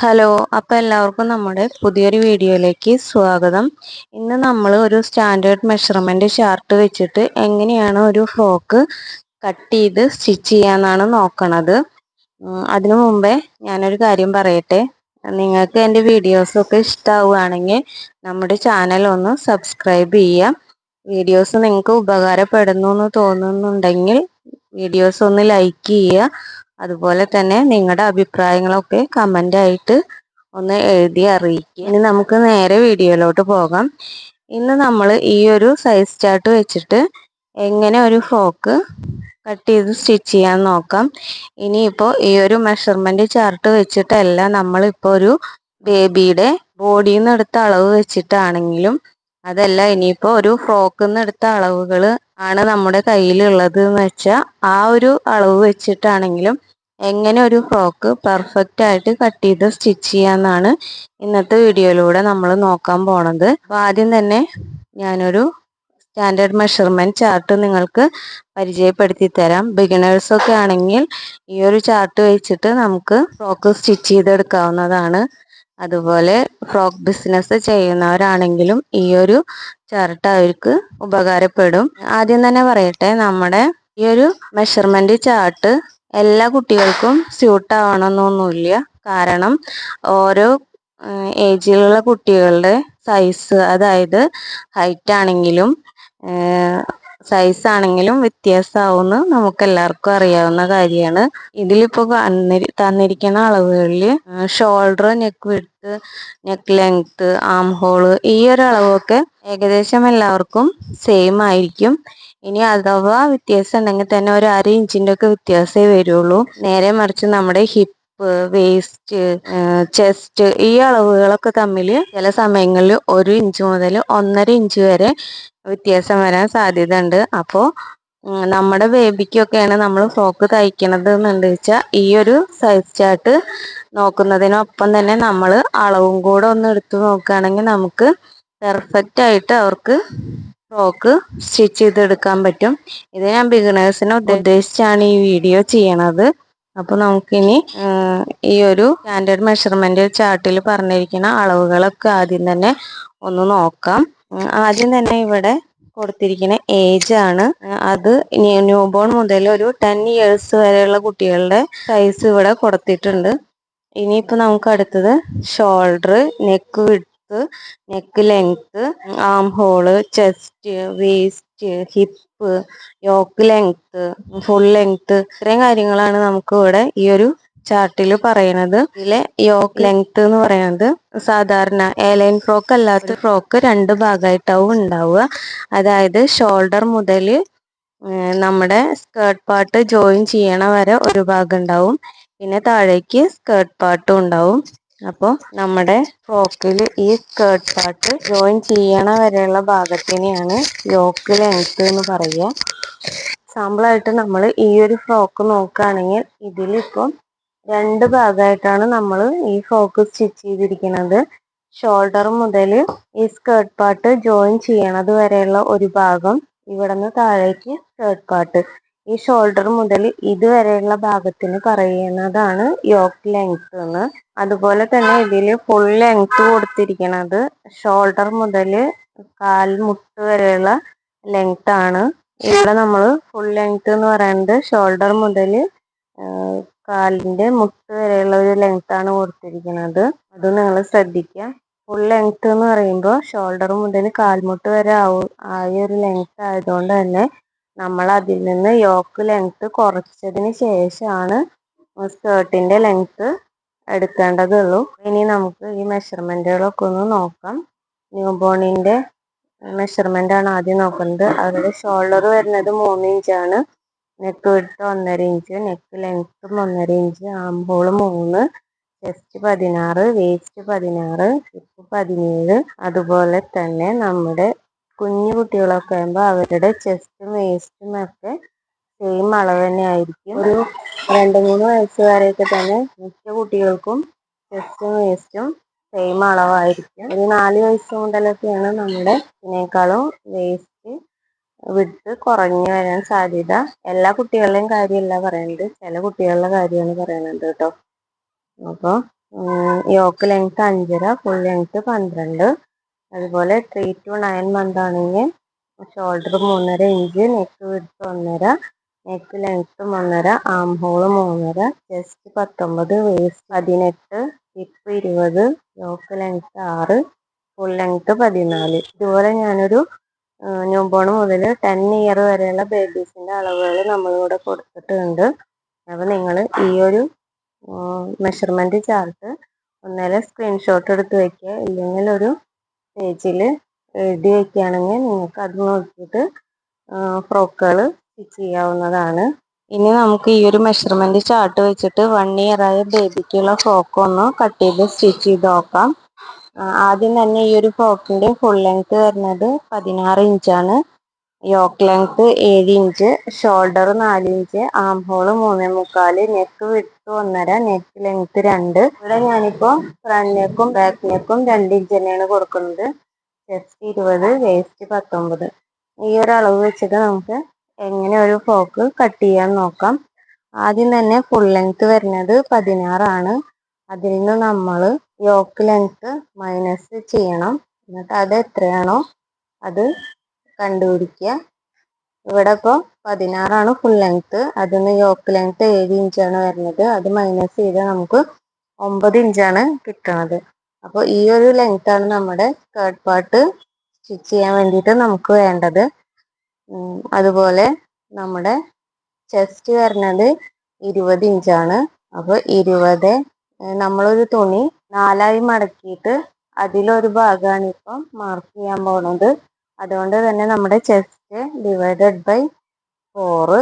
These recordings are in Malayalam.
ഹലോ, അപ്പോൾ എല്ലാവർക്കും നമ്മുടെ പുതിയൊരു വീഡിയോയിലേക്ക് സ്വാഗതം. ഇന്ന് നമ്മൾ ഒരു സ്റ്റാൻഡേർഡ് മെഷർമെൻറ്റ് ചാർട്ട് വെച്ചിട്ട് എങ്ങനെയാണ് ഒരു ഫ്രോക്ക് കട്ട് ചെയ്ത് സ്റ്റിച്ച് ചെയ്യാന്നാണ് നോക്കണത്. അതിനു മുമ്പേ ഞാനൊരു കാര്യം പറയട്ടെ. നിങ്ങൾക്ക് എൻ്റെ വീഡിയോസൊക്കെ ഇഷ്ടമാവുകയാണെങ്കിൽ നമ്മുടെ ചാനൽ ഒന്ന് സബ്സ്ക്രൈബ് ചെയ്യുക. വീഡിയോസ് നിങ്ങൾക്ക് ഉപകാരപ്പെടുന്നു എന്ന് തോന്നുന്നുണ്ടെങ്കിൽ വീഡിയോസ് ഒന്ന് ലൈക്ക് ചെയ്യുക. അതുപോലെ തന്നെ നിങ്ങളുടെ അഭിപ്രായങ്ങളൊക്കെ കമൻ്റായിട്ട് ഒന്ന് എഴുതി അറിയിക്കുക. ഇനി നമുക്ക് നേരെ വീഡിയോയിലോട്ട് പോകാം. ഇന്ന് നമ്മൾ ഈ ഒരു സൈസ് ചാർട്ട് വെച്ചിട്ട് എങ്ങനെ ഒരു ഫ്രോക്ക് കട്ട് ചെയ്ത് സ്റ്റിച്ച് ചെയ്യാൻ നോക്കാം. ഇനിയിപ്പോൾ ഈ ഒരു മെഷർമെൻറ്റ് ചാർട്ട് വെച്ചിട്ടല്ല, നമ്മളിപ്പോൾ ഒരു ബേബിയുടെ ബോഡിയിൽ നിന്ന് എടുത്ത അളവ് വെച്ചിട്ടാണെങ്കിലും അതല്ല, ഇനിയിപ്പോൾ ഒരു ഫ്രോക്കിൽ നിന്ന് എടുത്ത അളവുകൾ ആണ് നമ്മുടെ കയ്യിലുള്ളത് എന്ന് വെച്ചാൽ ആ ഒരു അളവ് വെച്ചിട്ടാണെങ്കിലും എങ്ങനെ ഒരു ഫ്രോക്ക് പെർഫെക്റ്റ് ആയിട്ട് കട്ട് ചെയ്ത് സ്റ്റിച്ച് ചെയ്യാമെന്നാണ് ഇന്നത്തെ വീഡിയോയിലൂടെ നമ്മൾ നോക്കാൻ പോണത്. അപ്പോൾ ആദ്യം തന്നെ ഞാനൊരു സ്റ്റാൻഡേർഡ് മെഷർമെൻറ്റ് ചാർട്ട് നിങ്ങൾക്ക് പരിചയപ്പെടുത്തി തരാം. ബിഗിനേഴ്സൊക്കെ ആണെങ്കിൽ ഈ ഒരു ചാർട്ട് വെച്ചിട്ട് നമുക്ക് ഫ്രോക്ക് സ്റ്റിച്ച് ചെയ്തെടുക്കാവുന്നതാണ്. അതുപോലെ ഫ്രോക്ക് ബിസിനസ് ചെയ്യുന്നവരാണെങ്കിലും ഈ ഒരു ചാർട്ട് അവർക്ക് ഉപകാരപ്പെടും. ആദ്യം തന്നെ പറയട്ടെ, നമ്മുടെ ഈ ഒരു മെഷർമെൻറ്റ് ചാർട്ട് എല്ലാ കുട്ടികൾക്കും സ്യൂട്ട് ആവണമെന്നൊന്നുമില്ല. കാരണം ഓരോ ഏജിലുള്ള കുട്ടികളുടെ സൈസ്, അതായത് ഹൈറ്റ് ആണെങ്കിലും സൈസ് ആണെങ്കിലും വ്യത്യാസമാവുമെന്ന് നമുക്ക് എല്ലാവർക്കും അറിയാവുന്ന കാര്യമാണ്. ഇതിലിപ്പോൾ തന്നിരിക്കുന്ന അളവുകളിൽ shoulder, neck width, neck length, arm hall ഈ ഒരു അളവൊക്കെ ഏകദേശം എല്ലാവർക്കും സെയിം ആയിരിക്കും. ഇനി അഥവാ വ്യത്യാസം ഉണ്ടെങ്കിൽ തന്നെ ഒരു 1/2 ഇഞ്ചിൻ്റെ ഒക്കെ വ്യത്യാസമേ വരുള്ളൂ. നേരെ മറിച്ച് നമ്മുടെ ഹിപ്പ്, വേസ്റ്റ്, ചെസ്റ്റ് ഈ അളവുകളൊക്കെ തമ്മിൽ ചില സമയങ്ങളിൽ 1 ഇഞ്ച് മുതൽ 1.5 ഇഞ്ച് വരെ വ്യത്യാസം വരാൻ സാധ്യത ഉണ്ട്. അപ്പോൾ നമ്മുടെ ബേബിക്കൊക്കെയാണ് നമ്മൾ ഫ്രോക്ക് തയ്ക്കണത് എന്നുണ്ട് വെച്ചാൽ ഈ ഒരു സൈസ് ചാർട്ട് നോക്കുന്നതിനൊപ്പം തന്നെ നമ്മൾ അളവും കൂടെ ഒന്ന് എടുത്തു നോക്കുകയാണെങ്കിൽ നമുക്ക് പെർഫെക്റ്റ് ആയിട്ട് അവർക്ക് ഫ്രോക്ക് സ്റ്റിച്ച് ചെയ്തെടുക്കാൻ പറ്റും. ഇത് ഞാൻ ബിഗിനേഴ്സിനെ ഉദ്ദേശിച്ചാണ് ഈ വീഡിയോ ചെയ്യണത്. അപ്പോൾ നമുക്കിനി ഈ ഒരു സ്റ്റാൻഡേർഡ് മെഷർമെൻറ്റ് ചാർട്ടിൽ പറഞ്ഞിരിക്കുന്ന അളവുകളൊക്കെ ആദ്യം തന്നെ ഒന്ന് നോക്കാം. ആദ്യം തന്നെ ഇവിടെ കൊടുത്തിരിക്കുന്ന ഏജ് ആണ്. അത് ന്യൂ ബോൺ മുതൽ ഒരു 10 ഇയേഴ്സ് വരെയുള്ള കുട്ടികളുടെ സൈസ് ഇവിടെ കൊടുത്തിട്ടുണ്ട്. ഇനിയിപ്പോൾ നമുക്ക് അടുത്തത് shoulder, neck width, neck length, arm hole, chest, waist, hip, yoke length, full length ഇത്രയും കാര്യങ്ങളാണ് നമുക്ക് ഇവിടെ ഈ ഒരു ചാർട്ടിൽ പറയുന്നത്. ഇതിലെ യോക്ക് ലെങ്ത്ത് എന്ന് പറയുന്നത് സാധാരണ എയർലൈൻ ഫ്രോക്ക് അല്ലാത്ത ഫ്രോക്ക് 2 ഭാഗമായിട്ടാവും ഉണ്ടാവുക. അതായത് ഷോൾഡർ മുതൽ നമ്മുടെ സ്കേർട്ട് പാർട്ട് ജോയിൻ ചെയ്യണ വരെ ഒരു ഭാഗം ഉണ്ടാവും, പിന്നെ താഴേക്ക് സ്കേർട്ട് പാർട്ടും ഉണ്ടാവും. അപ്പോൾ നമ്മുടെ ഫ്രോക്കിൽ ഈ സ്കേർട്ട് പാർട്ട് ജോയിൻ ചെയ്യണ വരെയുള്ള ഭാഗത്തിനെയാണ് യോക്ക് ലെങ്ത്ത് എന്ന് പറയുക. സാമ്പിളായിട്ട് നമ്മൾ ഈ ഒരു ഫ്രോക്ക് നോക്കുകയാണെങ്കിൽ ഇതിലിപ്പം 2 ഭാഗമായിട്ടാണ് നമ്മൾ ഈ ഫ്രോക്ക് സ്റ്റിച്ച് ചെയ്തിരിക്കുന്നത്. ഷോൾഡർ മുതൽ ഈ സ്കേർട്ട് പാർട്ട് ജോയിൻ ചെയ്യണത് വരെയുള്ള ഒരു ഭാഗം, ഇവിടെ നിന്ന് താഴേക്ക് സ്കേർട്ട് പാർട്ട്. ഈ ഷോൾഡർ മുതൽ ഇതുവരെയുള്ള ഭാഗത്തിന് പറയുന്നതാണ് യോക്ക് ലെങ്ത്ത് എന്ന്. അതുപോലെ തന്നെ ഇതിൽ ഫുൾ ലെങ്ത്ത് കൊടുത്തിരിക്കുന്നത് ഷോൾഡർ മുതൽ കാൽമുട്ട് വരെയുള്ള ലെങ്ത്ത് ആണ്. ഇവിടെ നമ്മൾ ഫുൾ ലെങ്ത്ത് എന്ന് പറയുന്നത് ഷോൾഡർ മുതൽ കാലിൻ്റെ മുട്ട് വരെയുള്ള ഒരു ലെങ്ത്ത് ആണ് കൊടുത്തിരിക്കുന്നത്. അത് നിങ്ങൾ ശ്രദ്ധിക്കുക. ഫുൾ ലെങ്ത്ത് എന്ന് പറയുമ്പോൾ ഷോൾഡർ മുതൽ കാൽമുട്ട് വരെ ആയ ഒരു ലെങ്ത്ത് ആയതുകൊണ്ട് തന്നെ നമ്മൾ അതിൽ നിന്ന് യോക്ക് ലെങ്ത്ത് കുറച്ചതിന് ശേഷമാണ് സ്കേർട്ടിൻ്റെ ലെങ്ത്ത് എടുക്കേണ്ടതുള്ളൂ. ഇനി നമുക്ക് ഈ മെഷർമെൻറ്റുകളൊക്കെ ഒന്ന് നോക്കാം. ന്യൂ ബോണിൻ്റെ മെഷർമെൻ്റ് ആണ് ആദ്യം നോക്കുന്നത്. അവരുടെ ഷോൾഡർ വരുന്നത് 3 ഇഞ്ചാണ്, നെക്ക് വിഡ്ത്ത് 1.5 ഇഞ്ച്, നെക്ക് ലെങ്ത്തും 1.5 inch, arm hall 3, chest 16, waste 16, hip 17. അതുപോലെ തന്നെ നമ്മുടെ കുഞ്ഞു കുട്ടികളൊക്കെ ആകുമ്പോൾ അവരുടെ ചെസ്റ്റും വേസ്റ്റും ഒക്കെ സെയിം അളവ് തന്നെ ആയിരിക്കും. ഒരു 2-3 വയസ്സ് വരെയൊക്കെ തന്നെ മിക്ക കുട്ടികൾക്കും ചെസ്റ്റും വേസ്റ്റും സെയിം അളവായിരിക്കും. ഒരു 4 വയസ്സ് മുതലൊക്കെയാണ് നമ്മുടെ ഇതിനേക്കാളും വേസ്റ്റ് വിഡ്ത്ത് കുറഞ്ഞു വരാൻ സാധ്യത. എല്ലാ കുട്ടികളുടെയും കാര്യമല്ല പറയുന്നത്, ചില കുട്ടികളുടെ കാര്യമാണ് പറയുന്നത് കേട്ടോ. അപ്പോൾ യോക്ക് ലെങ്ത് 5.5, ഫുൾ ലെങ്ത് 12. അതുപോലെ 3 to 9 മന്ത് ആണെങ്കിൽ shoulder 3.5 inch, neck width 1.5, neck ലെങ്ത്തും 1.5, arm hole 3.5, chest 19, waist 18, hip 20, yoke length 6, full length 14. ഇതുപോലെ ഞാനൊരു ന്യൂ ബോൺ മുതൽ 10 ഇയർ വരെയുള്ള ബേബീസിന്റെ അളവുകൾ നമ്മളിവിടെ കൊടുത്തിട്ടുണ്ട്. അപ്പോൾ നിങ്ങൾ ഈ ഒരു മെഷർമെന്റ് ചാർട്ട് ഒന്നേലെ സ്ക്രീൻഷോട്ട് എടുത്ത് വെക്കുക, ഇല്ലെങ്കിൽ ഒരു പേജിൽ എഴുതി വെക്കുകയാണെങ്കിൽ നിങ്ങൾക്ക് അത് നോക്കിയിട്ട് ഫ്രോക്കുകൾ സ്റ്റിച്ച് ചെയ്യാവുന്നതാണ്. ഇനി നമുക്ക് ഈ ഒരു മെഷർമെന്റ് ചാർട്ട് വെച്ചിട്ട് 1 ഇയർ ആയ ബേബിക്കുള്ള ഫ്രോക്ക് ഒന്ന് കട്ട് ചെയ്ത് സ്റ്റിച്ച് ചെയ്ത് നോക്കാം. ആദ്യം തന്നെ ഈ ഒരു ഫ്രോക്കിന്റെ ഫുൾ ലെങ്ത് വരുന്നത് 16 ഇഞ്ചാണ്. Yoke length 7 inch, shoulder 4 inch, arm hole 3.25, neck width 1.5, neck length 2. ഇവിടെ ഞാനിപ്പോൾ ഫ്രണ്ട് നെക്കും ബാക്ക് നെക്കും 2 ഇഞ്ച് തന്നെയാണ് കൊടുക്കുന്നത്. Chest 20, waist 19. ഈ ഒരു അളവ് വെച്ചിട്ട് നമുക്ക് എങ്ങനെ ഒരു ഫ്രോക്ക് കട്ട് ചെയ്യാൻ നോക്കാം. ആദ്യം തന്നെ ഫുൾ ലെങ്ത് വരുന്നത് 16 ആണ്. അതിൽ നിന്ന് നമ്മൾ യോക്ക് ലെങ്ത് മൈനസ് ചെയ്യണം. എന്നിട്ട് അത് എത്രയാണോ അത് കണ്ടുപിടിക്കുക. ഇവിടെ ഇപ്പോൾ 16 ആണ് ഫുൾ ലെങ്ത്. അതിന് യോക്ക് ലെങ്ത് 7 ഇഞ്ചാണ് വരുന്നത്. അത് മൈനസ് ചെയ്താൽ നമുക്ക് 9 ഇഞ്ചാണ് കിട്ടുന്നത്. അപ്പോൾ ഈ ഒരു ലെങ്ത് ആണ് നമ്മുടെ സ്കേർട്ട് പാർട്ട് സ്റ്റിച്ച് ചെയ്യാൻ വേണ്ടിയിട്ട് നമുക്ക് വേണ്ടത്. അതുപോലെ നമ്മുടെ ചെസ്റ്റ് വരുന്നത് 20 ഇഞ്ചാണ്. അപ്പോൾ 20 നമ്മളൊരു തുണി 4ആയി മടക്കിയിട്ട് അതിലൊരു ഭാഗമാണ് ഇപ്പം മാർക്ക് ചെയ്യാൻ പോകുന്നത്. അതുകൊണ്ട് തന്നെ നമ്മുടെ ചെസ്റ്റ് ഡിവൈഡഡ് ബൈ 4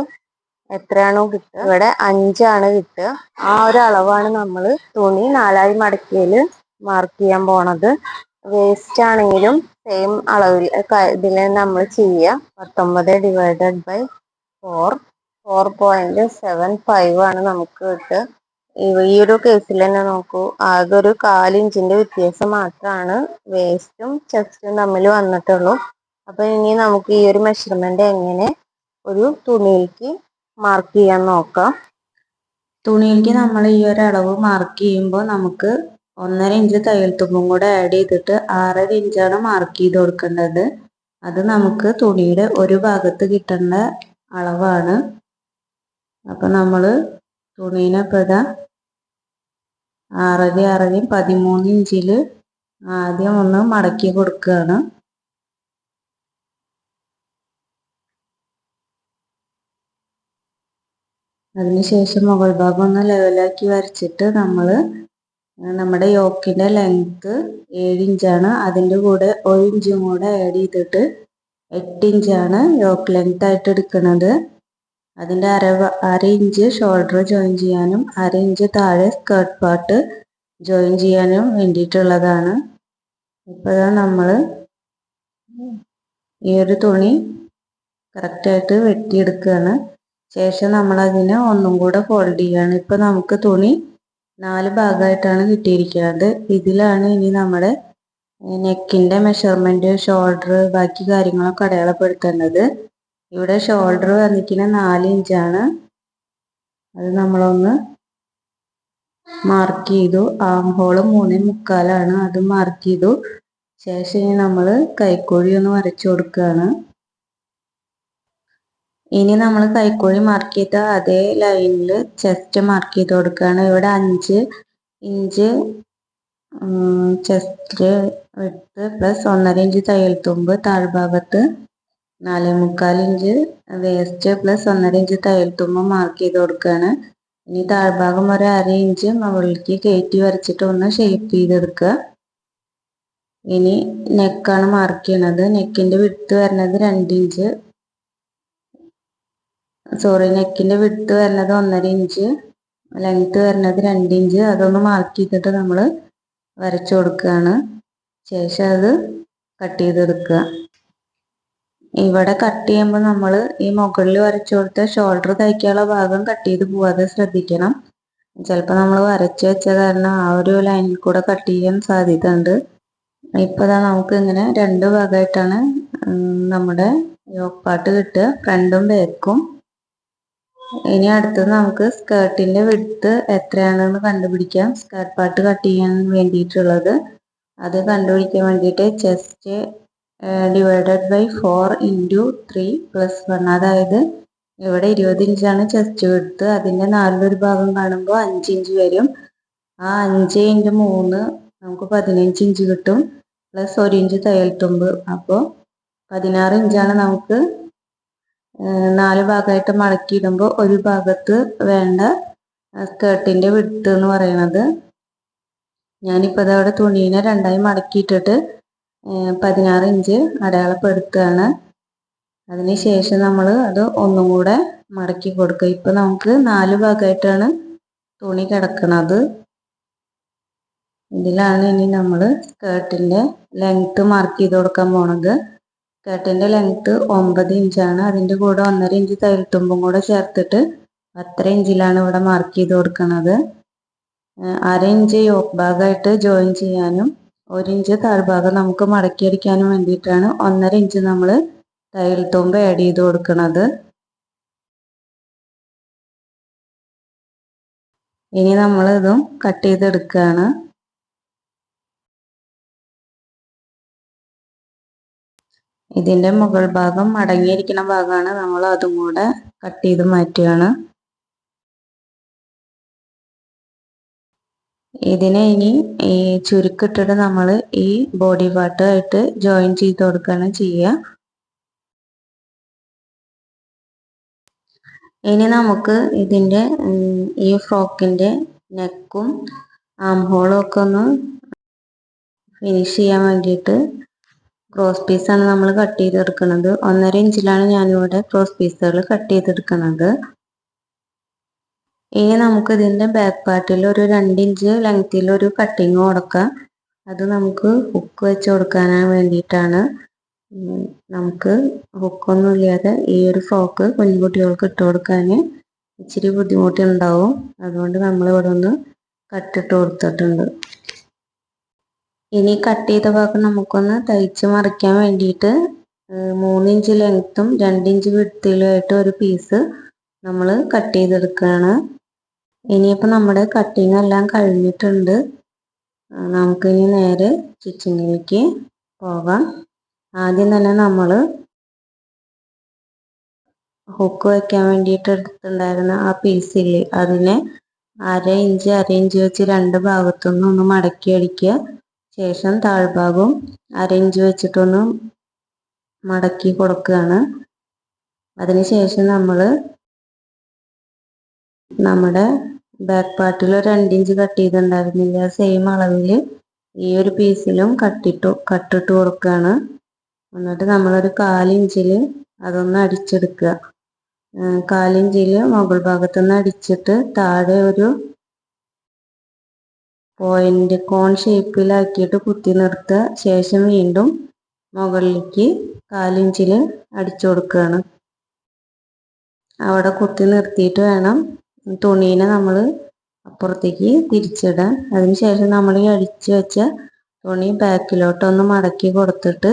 എത്രയാണോ കിട്ടുക, ഇവിടെ 5 ആണ് കിട്ടുക. ആ ഒരു അളവാണ് നമ്മൾ തുണി 4ആയി മടക്കിയതിൽ മാർക്ക് ചെയ്യാൻ പോണത്. വേസ്റ്റ് ആണെങ്കിലും സെയിം അളവിൽ ഇതിൽ നമ്മൾ ചെയ്യുക. 19 ഡിവൈഡഡ് ബൈ 4.75 ആണ് നമുക്ക് കിട്ടുക. ഈ ഒരു കേസിൽ തന്നെ നോക്കൂ, ആകെ ഒരു 4 ഇഞ്ചിന്റെ വ്യത്യാസം മാത്രമാണ് വേസ്റ്റും ചെസ്റ്റും തമ്മിൽ വന്നിട്ടുള്ളൂ. അപ്പൊ ഇനി നമുക്ക് ഈ ഒരു മെഷർമെന്റ് എങ്ങനെ ഒരു തുണിയിലേക്ക് മാർക്ക് ചെയ്യാൻ നോക്കാം. തുണിയിലേക്ക് നമ്മൾ ഈ ഒരു അളവ് മാർക്ക് ചെയ്യുമ്പോൾ നമുക്ക് 1.5 ഇഞ്ച് തയ്യൽ തുമ്പും കൂടെ ആഡ് ചെയ്തിട്ട് 6.5 ഇഞ്ചാണ് മാർക്ക് ചെയ്ത് കൊടുക്കേണ്ടത്. അത് നമുക്ക് തുണിയുടെ ഒരു ഭാഗത്ത് കിട്ടേണ്ട അളവാണ്. അപ്പൊ നമ്മൾ തുണീനെ ഇപ്പോൾ 6.5 13 ഇഞ്ചിൽ ആദ്യം ഒന്ന് മടക്കി കൊടുക്കുകയാണ്. അതിനുശേഷം മുകൾ ഭാഗം ഒന്ന് ലെവലാക്കി വരച്ചിട്ട് നമ്മൾ നമ്മുടെ യോക്കിന്റെ ലെങ്ത് 7 ഇഞ്ചാണ്. അതിൻ്റെ കൂടെ 1 ഇഞ്ചും കൂടെ ആഡ് ചെയ്തിട്ട് 8 ഇഞ്ചാണ് യോക്ക് ലെങ്ത് ആയിട്ട് എടുക്കുന്നത്. അതിൻ്റെ അര ഇഞ്ച് ഷോൾഡർ ജോയിൻ ചെയ്യാനും 1/2 ഇഞ്ച് താഴെ സ്കേർട്ട് പാർട്ട് ജോയിൻ ചെയ്യാനും വേണ്ടിയിട്ടുള്ളതാണ്. ഇപ്പോൾ നമ്മൾ ഈ ഒരു തുണി കറക്റ്റായിട്ട് വെട്ടിയെടുക്കുകയാണ്. ശേഷം നമ്മൾ അതിനെ ഒന്നും കൂടെ ഫോൾഡ് ചെയ്യുകയാണ്. ഇപ്പോൾ നമുക്ക് തുണി 4 ഭാഗമായിട്ടാണ് കിട്ടിയിരിക്കുന്നത്. ഇതിലാണ് ഇനി നമ്മുടെ നെക്കിൻ്റെ മെഷർമെൻറ്റ്, ഷോൾഡർ, ബാക്കി കാര്യങ്ങളൊക്കെ അടയാളപ്പെടുത്തേണ്ടത്. ഇവിടെ ഷോൾഡർ വന്നിരിക്കുന്നത് 4 ഇഞ്ചാണ്. അത് നമ്മളൊന്ന് മാർക്ക് ചെയ്തു. ആം ഹോള് 3.25 അത് മാർക്ക് ചെയ്തു. ശേഷം ഇനി നമ്മൾ കൈക്കുഴി ഒന്ന് വരച്ചു കൊടുക്കുകയാണ്. ഇനി നമ്മൾ കൈക്കുഴി മാർക്ക് ചെയ്ത അതേ ലൈനിൽ ചെസ്റ്റ് മാർക്ക് ചെയ്ത് കൊടുക്കുകയാണ്. ഇവിടെ 5 inch chest width plus 1.5 inch തയ്യൽ തുമ്പ്, താഴ്ഭാഗത്ത് 4.25 ഇഞ്ച് വേസ്റ്റ് പ്ലസ് 1.5 ഇഞ്ച് തയ്യൽ തുമ്പ് മാർക്ക് ചെയ്ത് കൊടുക്കുകയാണ്. ഇനി താഴ്ഭാഗം ഒരു 1/2 ഇഞ്ച് മുകളിലേക്ക് കയറ്റി വരച്ചിട്ട് ഒന്ന് ഷേപ്പ് ചെയ്തെടുക്കുക. ഇനി നെക്കാണ് മാർക്ക് ചെയ്യണത്. നെക്കിൻ്റെ വിഡ്ത്ത് വരുന്നത് 2 ഇഞ്ച്, നെക്കിൻ്റെ വിഡ്ത്ത് വരുന്നത് 1.5 ഇഞ്ച്, ലെങ്ത്ത് വരുന്നത് 2 ഇഞ്ച്. അതൊന്ന് മാർക്ക് ചെയ്തിട്ട് നമ്മൾ വരച്ചു കൊടുക്കുകയാണ്. ശേഷം അത് കട്ട് ചെയ്തെടുക്കുക. ഇവിടെ കട്ട് ചെയ്യുമ്പോൾ നമ്മൾ ഈ മുകളിൽ വരച്ചു കൊടുത്ത ഷോൾഡർ തയ്ക്കാനുള്ള ഭാഗം കട്ട് ചെയ്ത് പോവാതെ ശ്രദ്ധിക്കണം. ചിലപ്പോൾ നമ്മൾ വരച്ചു വെച്ച കാരണം ആ ഒരു ലൈനിൽ കൂടെ കട്ട് ചെയ്യാൻ സാധ്യത ഉണ്ട്. ഇപ്പോൾ നമുക്ക് ഇങ്ങനെ 2 ഭാഗമായിട്ടാണ് നമ്മുടെ യോക്ക് പാർട്ട് കിട്ടുക, ഫ്രണ്ടും ബാക്കും. ഇനി അടുത്തത് നമുക്ക് സ്കേർട്ടിന്റെ വിഡ്ത്ത് എത്രയാണെന്ന് കണ്ടുപിടിക്കാം. സ്കേർട്ട് പാർട്ട് കട്ട് ചെയ്യാൻ വേണ്ടിയിട്ടുള്ളത് അത് കണ്ടുപിടിക്കാൻ വേണ്ടിയിട്ട് chest divided by 4 into 3 plus 1, അതായത് ഇവിടെ 20 ഇഞ്ചാണ് ചെസ്റ്റ് വിഡ്ത്ത്. അതിൻ്റെ 4 ഭാഗം കാണുമ്പോൾ 5 ഇഞ്ച് വരും. ആ 5 ഇൻറ്റു 3 നമുക്ക് 15 ഇഞ്ച് കിട്ടും. പ്ലസ് 1 ഇഞ്ച് തയ്യൽ തുമ്പ്, അപ്പോൾ 16 ഇഞ്ചാണ് നമുക്ക് 4 ഭാഗമായിട്ട് മടക്കിയിടുമ്പോൾ ഒരു ഭാഗത്ത് വേണ്ട സ്കേർട്ടിന്റെ വിഡ്ത്ത് എന്ന് പറയുന്നത്. ഞാനിപ്പോൾ അതവിടെ തുണീനെ രണ്ടായി മടക്കിയിട്ടിട്ട് 16 ഇഞ്ച് അടയാളപ്പെടുത്തുകയാണ്. അതിനുശേഷം നമ്മൾ അത് ഒന്നും കൂടെ മടക്കി കൊടുക്കുക. ഇപ്പം നമുക്ക് 4 ഭാഗമായിട്ടാണ് തുണി കിടക്കുന്നത്. ഇതിലാണ് ഇനി നമ്മൾ സ്കേർട്ടിന്റെ ലെങ്ത് മാർക്ക് ചെയ്ത് കൊടുക്കാൻ പോണത്. സ്കേർട്ടിന്റെ ലെങ്ത് 9 ഇഞ്ചാണ്. അതിൻ്റെ കൂടെ 1.5 ഇഞ്ച് തയ്യൽ തുമ്പും കൂടെ ചേർത്തിട്ട് 10 ഇഞ്ചിലാണ് ഇവിടെ മാർക്ക് ചെയ്ത് കൊടുക്കുന്നത്. 1/2 ഇഞ്ച് യോക്ക് ഭാഗമായിട്ട് ജോയിൻ ചെയ്യാനും 1 ഇഞ്ച് താഴ്ഭാഗം നമുക്ക് മടക്കി അടിക്കാനും വേണ്ടിയിട്ടാണ് 1.5 ഇഞ്ച് നമ്മൾ തയ്യൽ തുമ്പ് ആഡ് ചെയ്ത് കൊടുക്കുന്നത്. ഇനി നമ്മൾ ഇതും കട്ട് ചെയ്തെടുക്കുകയാണ്. ഇതിൻ്റെ മുകൾ ഭാഗം മടങ്ങിയിരിക്കുന്ന ഭാഗമാണ്, നമ്മൾ അതും കൂടെ കട്ട് ചെയ്ത് മാറ്റുകയാണ്. ഇതിനെ ഇനി ഈ ചുരുക്കിട്ടിട്ട് നമ്മൾ ഈ ബോഡി പാർട്ടായിട്ട് ജോയിൻ ചെയ്ത് കൊടുക്കുകയാണ് ചെയ്യുക. ഇനി നമുക്ക് ഇതിൻ്റെ ഈ ഫ്രോക്കിൻ്റെ നെക്കും ആം ഹോളും ഒക്കെ ഒന്ന് ഫിനിഷ് ചെയ്യാൻ വേണ്ടിയിട്ട് ക്രോസ് പീസാണ് നമ്മൾ കട്ട് ചെയ്തെടുക്കുന്നത്. 1.5 ഇഞ്ചിലാണ് ഞാനിവിടെ ക്രോസ് പീസുകൾ കട്ട് ചെയ്തെടുക്കുന്നത്. ഇനി നമുക്ക് ഇതിൻ്റെ ബാക്ക് പാർട്ടിൽ ഒരു 2 ഇഞ്ച് ലെങ്ത്തിൽ ഒരു കട്ടിങ് കൊടുക്കാം. അത് നമുക്ക് ഹുക്ക് വെച്ച് കൊടുക്കാനാണ് വേണ്ടിയിട്ടാണ്. നമുക്ക് ഹുക്കൊന്നും ഇല്ലാതെ ഈ ഒരു ഫ്രോക്ക് കുഞ്ഞുകുട്ടികൾക്ക് ഇട്ട് കൊടുക്കാൻ ഇച്ചിരി ബുദ്ധിമുട്ടുണ്ടാവും. അതുകൊണ്ട് നമ്മളിവിടെ ഒന്ന് കട്ടിട്ട് കൊടുത്തിട്ടുണ്ട്. ഇനി കട്ട് ചെയ്ത ഭാഗം നമുക്കൊന്ന് തയ്ച്ച് മറിക്കാൻ വേണ്ടിയിട്ട് 3 ഇഞ്ച് ലെങ്ത്തും 2 ഇഞ്ച് വിഡ്ത്തിലുമായിട്ട് ഒരു പീസ് നമ്മൾ കട്ട് ചെയ്തെടുക്കുകയാണ്. ഇനിയിപ്പോൾ നമ്മുടെ കട്ടിങ് എല്ലാം കഴിഞ്ഞിട്ടുണ്ട്. നമുക്കിനി നേരെ സ്റ്റിച്ചിങ്ങിലേക്ക് പോകാം. ആദ്യം തന്നെ നമ്മൾ ഹുക്ക് വയ്ക്കാൻ വേണ്ടിയിട്ട് എടുത്തിട്ടുണ്ടായിരുന്ന ആ പീസില്ലേ, അതിനെ 1/2 ഇഞ്ച് വെച്ച് 2 ഭാഗത്തുനിന്നും ഒന്ന് മടക്കി അടിക്കുക. ശേഷം താഴ്ഭാഗവും 1/2 ഇഞ്ച് വെച്ചിട്ടൊന്ന് മടക്കി കൊടുക്കുകയാണ്. അതിനുശേഷം നമ്മൾ നമ്മുടെ ബാക്ക് പാർട്ടിൽ ഒരു 2 ഇഞ്ച് കട്ട് ചെയ്തിട്ടുണ്ടായിരുന്നില്ല, സെയിം അളവിൽ ഈ ഒരു പീസിലും കട്ടിട്ട് കൊടുക്കുകയാണ്. എന്നിട്ട് നമ്മളൊരു 1/4 ഇഞ്ചിൽ അതൊന്ന് അടിച്ചെടുക്കുക. 1/4 ഇഞ്ചിൽ മുകൾ ഭാഗത്തുനിന്ന് അടിച്ചിട്ട് താഴെ ഒരു പോയിന്റ് കോൺ ഷേപ്പിലാക്കിയിട്ട് കുത്തി നിർത്തുക. ശേഷം വീണ്ടും മുകളിലേക്ക് 1/4 ഇഞ്ചിൽ അടിച്ചു കൊടുക്കുകയാണ്. അവിടെ കുത്തി നിർത്തിയിട്ട് വേണം തുണീനെ നമ്മൾ അപ്പുറത്തേക്ക് തിരിച്ചിടാൻ. അതിനുശേഷം നമ്മൾ ഈ അടിച്ചു വെച്ച തുണി ബാക്കിലോട്ടൊന്ന് മടക്കി കൊടുത്തിട്ട്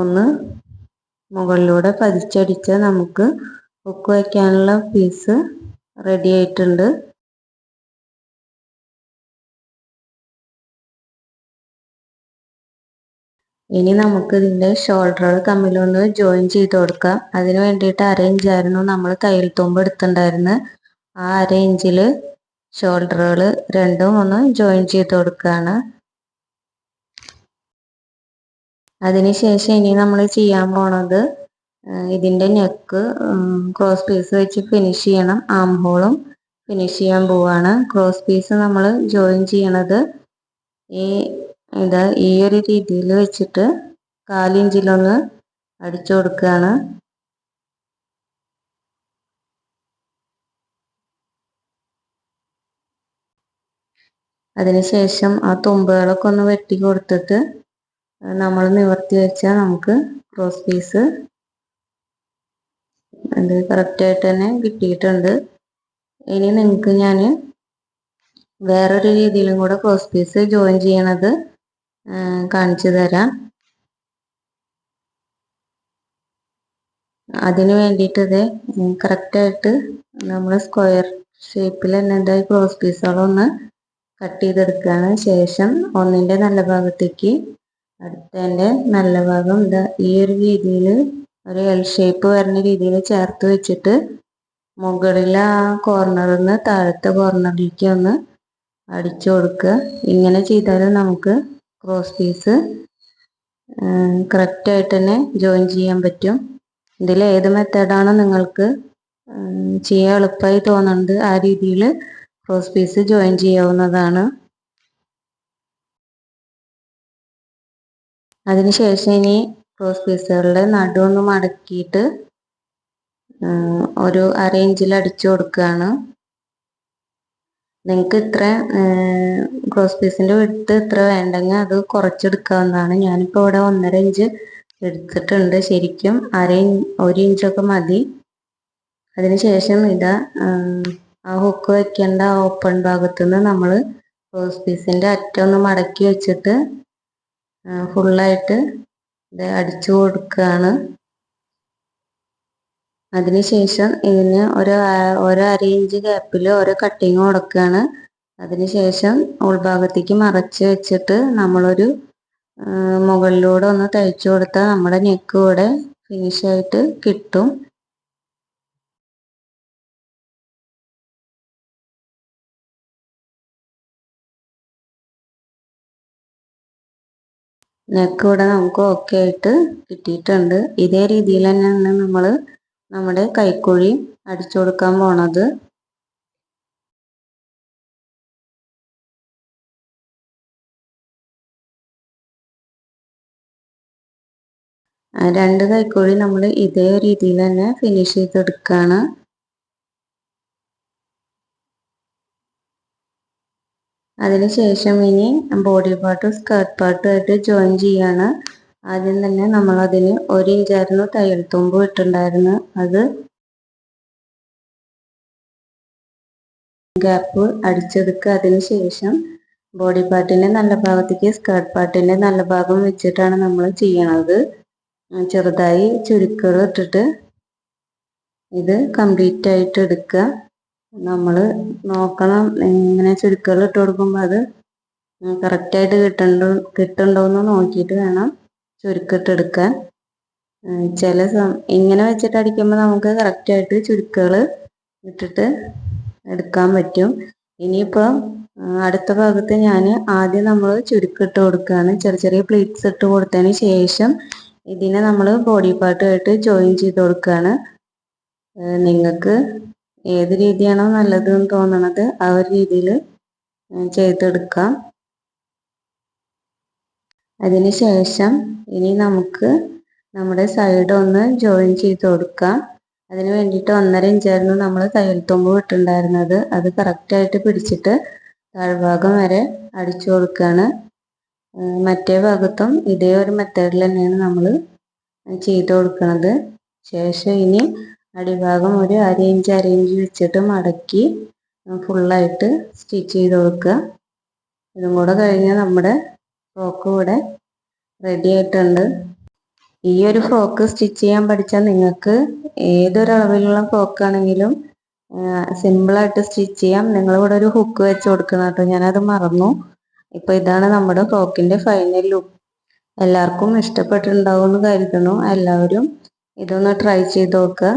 ഒന്ന് മുകളിലൂടെ പതിച്ചടിച്ചാൽ നമുക്ക് ഹുക്ക് വയ്ക്കാനുള്ള പീസ് റെഡി ആയിട്ടുണ്ട്. ഇനി നമുക്ക് ഇതിൻ്റെ ഷോൾഡറുകൾ തമ്മിലൊന്ന് ജോയിൻ ചെയ്ത് കൊടുക്കാം. അതിന് വേണ്ടിയിട്ട് 1/2 ഇഞ്ചായിരുന്നു നമ്മൾ തയ്യൽ തുമ്പ് എടുത്തിട്ടുണ്ടായിരുന്നത്. ആ 1/2 ഇഞ്ചിൽ ഷോൾഡറുകൾ രണ്ടും ഒന്ന് ജോയിൻ ചെയ്ത് കൊടുക്കുകയാണ്. അതിനുശേഷം ഇനി നമ്മൾ ചെയ്യാൻ പോണത് ഇതിൻ്റെ നെക്ക് ക്രോസ് പീസ് വെച്ച് ഫിനിഷ് ചെയ്യണം. ആം ഹോളും ഫിനിഷ് ചെയ്യാൻ പോവാണ്. ക്രോസ് പീസ് നമ്മൾ ജോയിൻ ചെയ്യണത് ഈ ഒരു രീതിയിൽ വെച്ചിട്ട് 1/4 ഇഞ്ചിലൊന്ന് അടിച്ചു കൊടുക്കുകയാണ്. അതിനുശേഷം ആ തുമ്പുകളൊക്കെ ഒന്ന് വെട്ടി കൊടുത്തിട്ട് നമ്മൾ നിവർത്തി വെച്ചാൽ നമുക്ക് ക്രോസ് പീസ് അത് കറക്റ്റായിട്ട് തന്നെ കിട്ടിയിട്ടുണ്ട്. ഇനി നിങ്ങൾക്ക് ഞാൻ വേറൊരു രീതിയിലും കൂടെ ക്രോസ് പീസ് ജോയിൻ ചെയ്യണത് കാണിച്ചു തരാം. അതിന് വേണ്ടിയിട്ട് ഇത് കറക്റ്റായിട്ട് നമ്മൾ സ്ക്വയർ ഷേപ്പിൽ തന്നെ എന്താ ക്രോസ് പീസുകളൊന്ന് കട്ട് ചെയ്തെടുക്കുകയാണ്. ശേഷം ഒന്നിൻ്റെ നല്ല ഭാഗത്തേക്ക് അടുത്തതിൻ്റെ നല്ല ഭാഗം ഇതാ ഈ ഒരു രീതിയിൽ ഒരു എൽ ഷേപ്പ് വരുന്ന രീതിയിൽ ചേർത്ത് വെച്ചിട്ട് മുകളിലെ ആ കോർണറിൽ നിന്ന് താഴത്തെ കോർണറിലേക്ക് ഒന്ന് അടിച്ചു കൊടുക്കുക. ഇങ്ങനെ ചെയ്താൽ നമുക്ക് ക്രോസ് പീസ് കറക്റ്റായിട്ട് തന്നെ ജോയിൻ ചെയ്യാൻ പറ്റും. ഇതിൽ ഏത് മെത്തേഡാണോ നിങ്ങൾക്ക് ചെയ്യാൻ എളുപ്പമായി തോന്നുന്നത് ആ രീതിയിൽ ക്രോസ് പീസ് ജോയിൻ ചെയ്യാവുന്നതാണ്. അതിനുശേഷം ഇനി ക്രോസ് പീസുകളുടെ നടുവൊന്ന് മടക്കിയിട്ട് ഒരു അര ഇഞ്ചിൽ അടിച്ചു കൊടുക്കുകയാണ്. നിങ്ങൾക്ക് ഇത്ര ക്രോസ് പീസിൻ്റെ വിഡ്ത്ത് ഇത്ര വേണ്ടെങ്കിൽ അത് കുറച്ചെടുക്കാവുന്നതാണ്. ഞാനിപ്പോൾ ഇവിടെ 1.5 ഇഞ്ച് എടുത്തിട്ടുണ്ട്. ശരിക്കും 1 ഇഞ്ചൊക്കെ മതി. അതിനുശേഷം ഇതാ ആ ഹുക്ക് വെക്കേണ്ട ഓപ്പൺ ഭാഗത്തുനിന്ന് നമ്മൾ ക്രോസ് പീസിൻ്റെ അറ്റം ഒന്ന് മടക്കി വെച്ചിട്ട് ഫുള്ളായിട്ട് ഇത് അടിച്ചു കൊടുക്കുകയാണ്. അതിനുശേഷം ഇതിന് ഒരു അര ഇഞ്ച് ഗ്യാപ്പിൽ ഓരോ കട്ടിങ് കൊടുക്കുകയാണ്. അതിനുശേഷം ഉൾഭാഗത്തേക്ക് മറച്ച് വെച്ചിട്ട് നമ്മളൊരു മുകളിലൂടെ ഒന്ന് തയ്ച്ചു കൊടുത്താൽ നമ്മുടെ നെക്ക് ഇവിടെ ഫിനിഷായിട്ട് കിട്ടും. നെക്ക് ഇവിടെ നമുക്ക് ഓക്കെ ആയിട്ട് കിട്ടിയിട്ടുണ്ട്. ഇതേ രീതിയിൽ തന്നെയാണ് നമ്മൾ നമ്മുടെ കൈക്കുഴി അടിച്ചു കൊടുക്കാൻ പോണത്. രണ്ട് കൈക്കുഴി നമ്മൾ ഇതേ രീതിയിൽ തന്നെ ഫിനിഷ് ചെയ്തെടുക്കുകയാണ്. അതിനുശേഷം ഇനി ബോഡി പാർട്ടും സ്കേർട്ട് പാർട്ടും ആയിട്ട് ജോയിൻ ചെയ്യാണ്. ആദ്യം തന്നെ നമ്മൾ അതിന് 1 ഇഞ്ചായിരുന്നു തയ്യൽ തുമ്പ് ഇട്ടുണ്ടായിരുന്നു. അത് ഗ്യാപ്പ് അടിച്ചെടുക്കുക. അതിനുശേഷം ബോഡി പാർട്ടിൻ്റെ നല്ല ഭാഗത്തേക്ക് സ്കേർട്ട് പാർട്ടിൻ്റെ നല്ല ഭാഗം വെച്ചിട്ടാണ് നമ്മൾ ചെയ്യണത്. ചെറുതായി ചുരുക്കുകൾ ഇട്ടിട്ട് ഇത് കംപ്ലീറ്റ് ആയിട്ട് എടുക്കുക. നമ്മൾ നോക്കണം ഇങ്ങനെ ചുരുക്കുകൾ ഇട്ട് കൊടുക്കുമ്പോൾ അത് കറക്റ്റായിട്ട് കിട്ടുന്നുണ്ടോ എന്ന് നോക്കിയിട്ട് വേണം ചുരുക്കിട്ടെടുക്കാൻ. ഇങ്ങനെ വെച്ചിട്ട് അടിക്കുമ്പോൾ നമുക്ക് കറക്റ്റായിട്ട് ചുരുക്കുകൾ ഇട്ടിട്ട് എടുക്കാൻ പറ്റും. ഇനിയിപ്പോൾ അടുത്ത ഭാഗത്ത് ഞാൻ ആദ്യം നമ്മൾ ചുരുക്കിട്ട് കൊടുക്കുകയാണ്. ചെറിയ പ്ലീറ്റ്സ് ഇട്ട് കൊടുത്തതിന് ശേഷം ഇതിനെ നമ്മൾ ബോഡി പാർട്ടുമായിട്ട് ജോയിൻ ചെയ്ത് കൊടുക്കുകയാണ്. നിങ്ങൾക്ക് ഏത് രീതിയാണോ നല്ലതെന്ന് തോന്നണത് ആ ഒരു രീതിയിൽ ചെയ്തെടുക്കാം. അതിനുശേഷം ഇനി നമുക്ക് നമ്മുടെ സൈഡ് ഒന്ന് ജോയിൻ ചെയ്ത് കൊടുക്കാം. അതിന് വേണ്ടിയിട്ട് 1.5 ഇഞ്ചായിരുന്നു നമ്മൾ തയ്യൽ തുമ്പ് ഇട്ടുണ്ടായിരുന്നത്. അത് കറക്റ്റായിട്ട് പിടിച്ചിട്ട് താഴ്ഭാഗം വരെ അടിച്ചു കൊടുക്കുകയാണ്. മറ്റേ ഭാഗത്തും ഇതേ ഒരു മെത്തേഡിൽ തന്നെയാണ് നമ്മൾ ചെയ്ത് കൊടുക്കുന്നത്. ശേഷം ഇനി അടിഭാഗം ഒരു അര ഇഞ്ച് വെച്ചിട്ട് മടക്കി ഫുള്ളായിട്ട് സ്റ്റിച്ച് ചെയ്ത് കൊടുക്കുക. ഇതും കൂടെ കഴിഞ്ഞാൽ നമ്മുടെ ഫ്രോക്ക് ഇവിടെ റെഡി ആയിട്ടുണ്ട്. ഈ ഒരു ഫ്രോക്ക് സ്റ്റിച്ച് ചെയ്യാൻ പഠിച്ചാൽ നിങ്ങൾക്ക് ഏതൊരളവിലുള്ള ഫ്രോക്കാണെങ്കിലും സിമ്പിളായിട്ട് സ്റ്റിച്ച് ചെയ്യാം. നിങ്ങളിവിടെ ഒരു ഹുക്ക് വെച്ച് കൊടുക്കണം കേട്ടോ, ഞാനത് മറന്നു. ഇപ്പോൾ ഇതാണ് നമ്മുടെ ഫ്രോക്കിൻ്റെ ഫൈനൽ ലുക്ക്. എല്ലാവർക്കും ഇഷ്ടപ്പെട്ടിട്ടുണ്ടാവും എന്ന് കരുതുന്നു. എല്ലാവരും ഇതൊന്ന് ട്രൈ ചെയ്ത് നോക്കുക.